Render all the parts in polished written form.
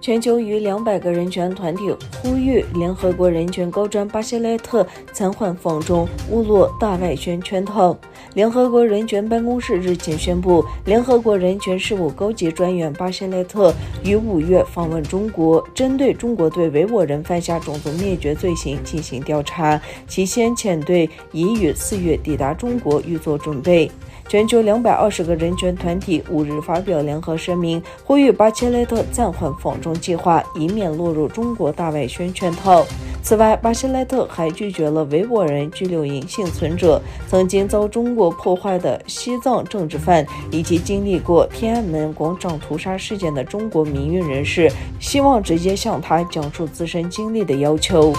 全球逾200个人权团体呼吁联合国人权高专巴谢莱特暂缓访中，勿落大外宣圈套。联合国人权办公室日前宣布，联合国人权事务高级专员巴谢莱特于5月访问中国，针对中国对维吾尔人犯下种族灭绝罪行进行调查，其先遣队已于4月抵达中国，预做准备。全球220个人权团体5日发表联合声明，呼吁巴切莱特暂缓访中计划，以免落入中国大外宣圈套。此外，巴切莱特还拒绝了维吾尔人拘留营幸存者、曾经遭中国破坏的西藏政治犯，以及经历过天安门广场屠杀事件的中国民运人士，希望直接向他讲述自身经历的要求。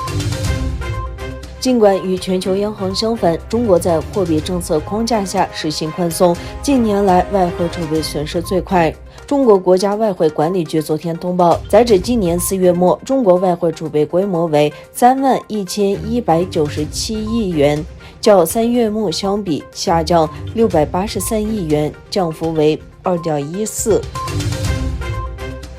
尽管与全球央行相反，中国在货币政策框架下实行宽松，近年来外汇储备损失最快。中国国家外汇管理局昨天通报，截至今年4月末，中国外汇储备规模为31197亿元，较3月末相比下降683亿元，降幅为 2.14%。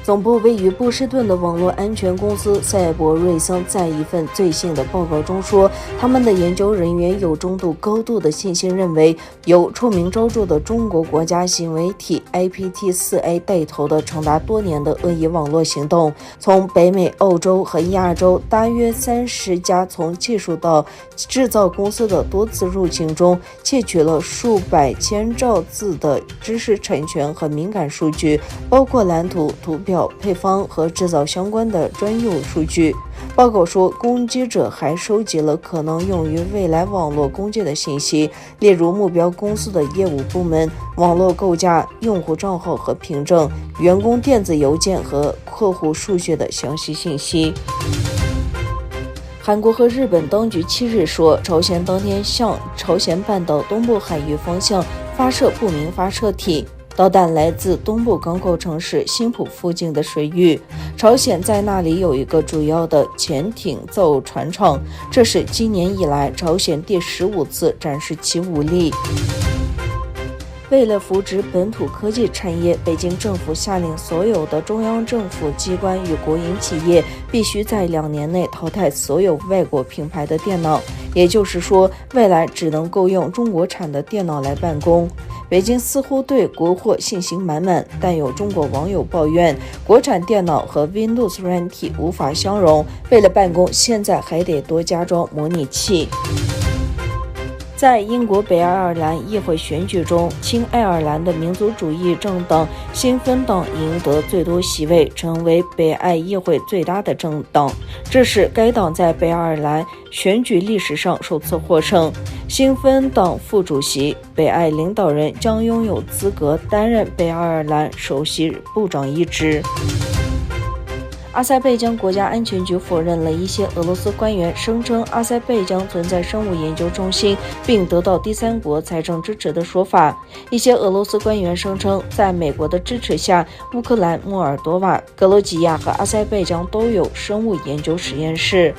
总部位于波士顿的网络安全公司赛博瑞森在一份最新的报告中说，他们的研究人员有中度高度的信心认为，由臭名昭著的中国国家行为体 IPT4A 带头的长达多年的恶意网络行动，从北美、欧洲和亚洲大约30家从技术到制造公司的多次入侵中，窃取了数百千兆字的知识产权和敏感数据，包括蓝图、图表、配方和制造相关的专用数据。报告说，攻击者还收集了可能用于未来网络攻击的信息，例如目标公司的业务部门、网络构架、用户账号和凭证、员工电子邮件和客户数据的详细信息。韩国和日本当局7日说，朝鲜当天向朝鲜半岛东部海域方向发射不明发射体。导弹来自东部港口城市新浦附近的水域，朝鲜在那里有一个主要的潜艇造船厂，这是今年以来朝鲜第15次展示其武力。为了扶植本土科技产业，北京政府下令所有的中央政府机关与国营企业必须在2年内淘汰所有外国品牌的电脑，也就是说，未来只能够用中国产的电脑来办公。北京似乎对国货信心满满，但有中国网友抱怨，国产电脑和 Windows 软体无法相容，为了办公，现在还得多加装模拟器。在英国北爱尔兰议会选举中，亲爱尔兰的民族主义政党新芬党赢得最多席位，成为北爱议会最大的政党。这是该党在北爱尔兰选举历史上首次获胜。新芬党副主席、北爱领导人将拥有资格担任北爱尔兰首席部长一职。阿塞拜疆国家安全局否认了一些俄罗斯官员声称阿塞拜疆存在生物研究中心并得到第三国财政支持的说法。一些俄罗斯官员声称，在美国的支持下，乌克兰、莫尔多瓦、格罗吉亚和阿塞拜疆都有生物研究实验室。